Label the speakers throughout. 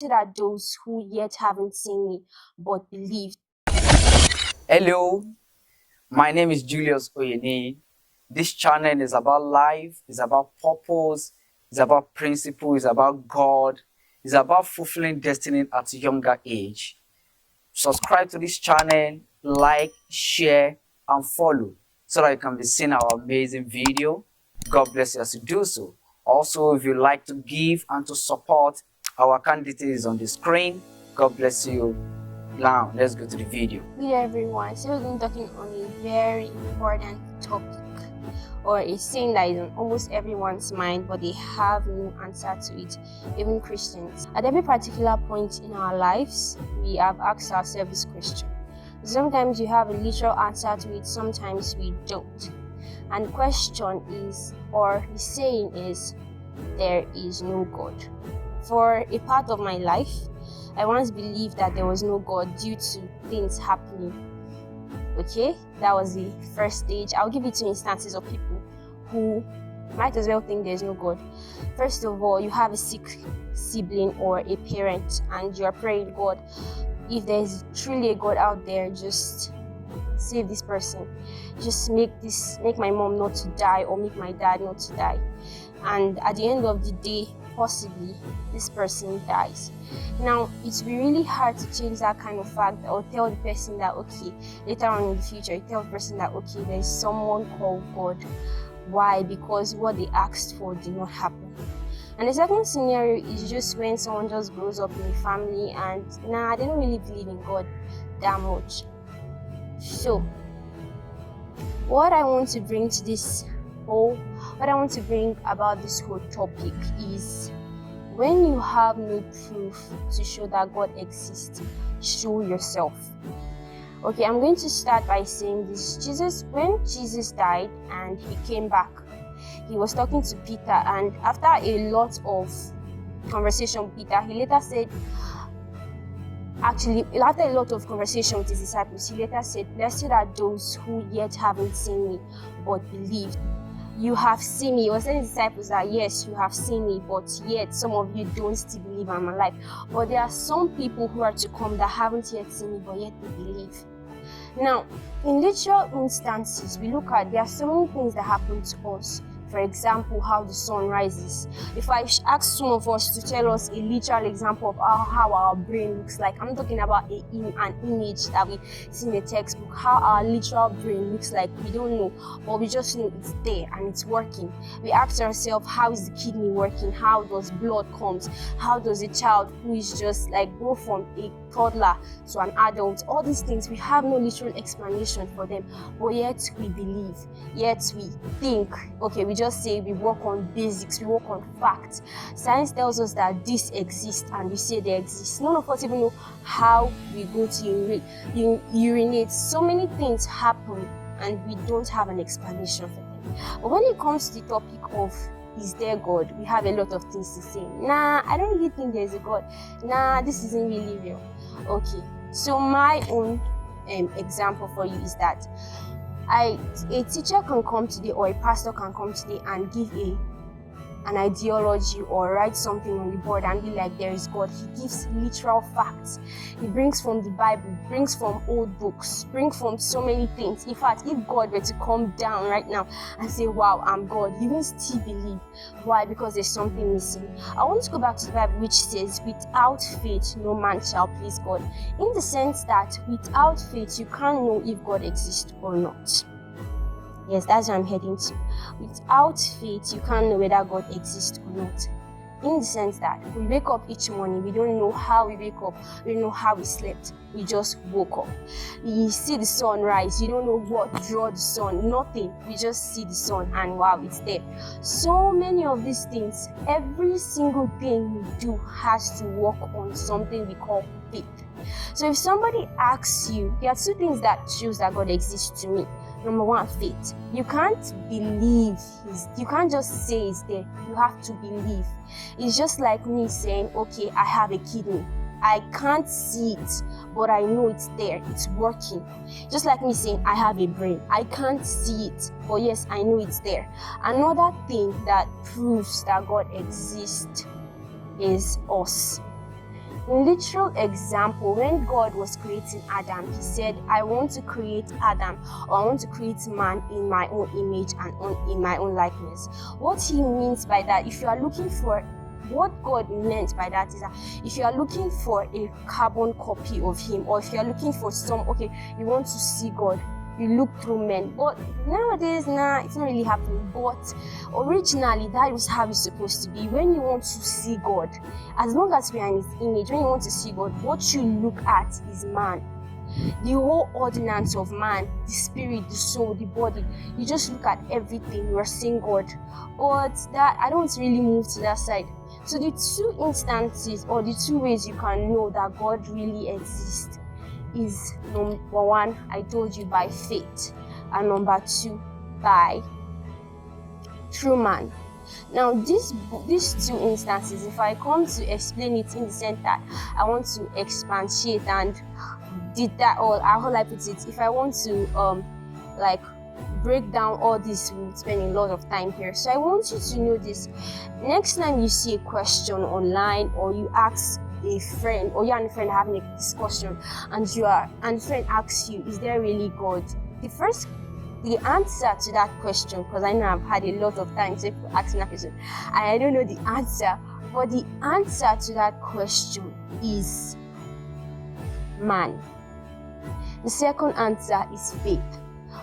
Speaker 1: Are those who yet haven't seen me but believe.
Speaker 2: Hello, my name is Julius Oyeni. This channel is about life, it's about purpose, it's about principle, it's about God, it's about fulfilling destiny at a younger age. Subscribe to this channel, like, share, and follow so that you can be seeing our amazing video. God bless you as you do so. Also, if you like to give and to support, our candidate is on the screen. God bless you. Now, let's go to the video.
Speaker 1: Good everyone. So we're going to be talking on a very important topic, or a saying that is on almost everyone's mind, but they have no answer to it, even Christians. At every particular point in our lives, we have asked ourselves this question. Sometimes you have a literal answer to it, sometimes we don't. And the question is, or the saying is, there is no God. For a part of my life, I once believed that there was no God due to things happening. Okay, that was the first stage. I'll give you two instances of people who might as well think there's no God. First of all, you have a sick sibling or a parent and you're praying, God, if there's truly a God out there, just save this person. Just make my mom not to die, or make my dad not to die. And at the end of the day, possibly this person dies. Now, it will be really hard to change that kind of fact, or tell the person that, okay, later on in the future, you tell the person that, okay, there's someone called God. Why? Because what they asked for did not happen. And the second scenario is just when someone just grows up in a family and they don't really believe in God that much. So, what I want to bring about this whole topic is, when you have no proof to show that God exists, show yourself. Okay, I'm going to start by saying this. When Jesus died and he came back, he was talking to Peter, and after a lot of conversation with Peter, he later said, after a lot of conversation with his disciples, he later said, blessed are those who yet haven't seen me but believe. You have seen me. He was telling his disciples that, yes, you have seen me, but yet some of you don't still believe I'm alive. But there are some people who are to come that haven't yet seen me, but yet they believe. Now, in literal instances, there are so many things that happen to us. For example, how the sun rises. If I ask some of us to tell us a literal example of how our brain looks like, I'm not talking about an image that we see in a textbook, how our literal brain looks like, we don't know, but we just know it's there and it's working. We ask ourselves, how is the kidney working? How does blood comes? How does a child who is just go from a toddler to an adult? All these things, we have no literal explanation for them, but yet we believe, yet we think, okay, we just say we work on basics, we work on facts. Science tells us that this exists and we say they exist. None of us even know how we go to urinate. So many things happen and we don't have an explanation for them. But when it comes to the topic of, is there God, we have a lot of things to say. I don't really think there's a God. This isn't really real. Okay, so my own example for you is that a teacher can come today, or a pastor can come today and give an ideology or write something on the board and be like, there is God. He gives literal facts. He brings from the Bible, brings from old books, brings from so many things. In fact, if God were to come down right now and say, wow, I'm God, you will still believe. Why? Because there's something missing. I want to go back to the Bible, which says, without faith, no man shall please God. In the sense that without faith, you can't know if God exists or not. Yes, that's where I'm heading to. Without faith, you can't know whether God exists or not. In the sense that we wake up each morning, we don't know how we wake up, we don't know how we slept, we just woke up. You see the sun rise, you don't know what drew the sun, nothing. We just see the sun and wow, it's there. So many of these things, every single thing we do has to work on something we call faith. So if somebody asks you, there are two things that shows that God exists to me. Number one, faith. You can't believe you can't just say it's there. You have to believe. It's just like me saying, okay, I have a kidney. I can't see it, but I know it's there. It's working. Just like me saying, I have a brain. I can't see it, but yes, I know it's there. Another thing that proves that God exists is us. In literal example, when God was creating Adam, he said, I want to create Adam, or I want to create man in my own image and in my own likeness. What he means by that, if you are looking for what God meant by that is that if you are looking for a carbon copy of him, or if you are looking for you want to see God, you look through men. But nowadays, it's not really happening. But originally, that is how it's supposed to be. When you want to see God, as long as we are in his image, when you want to see God, what you look at is man. The whole ordinance of man, the spirit, the soul, the body. You just look at everything. You are seeing God. But that I don't really move to that side. So the two instances, or the two ways you can know that God really exists, is number one, I told you, by faith, and number two, by true man. Now these two instances, if I come to explain it in the sense that I want to expatiate and did that, or how I put it, if I want to break down all this, we'll spend a lot of time here. So I want you to know this. Next time you see a question online, or you ask a friend, or you and a friend having a discussion, and the friend asks you, is there really God? The answer to that question, because I know I've had a lot of times people asking that question and I don't know the answer, but the answer to that question is man. The second answer is faith.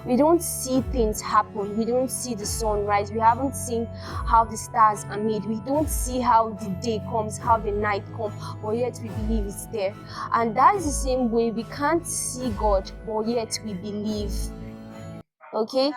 Speaker 1: We don't see things happen. We don't see the sun rise. We haven't seen how the stars are made. We don't see how the day comes, how the night comes, but yet we believe it's there. And that is the same way we can't see God, but yet we believe. Okay?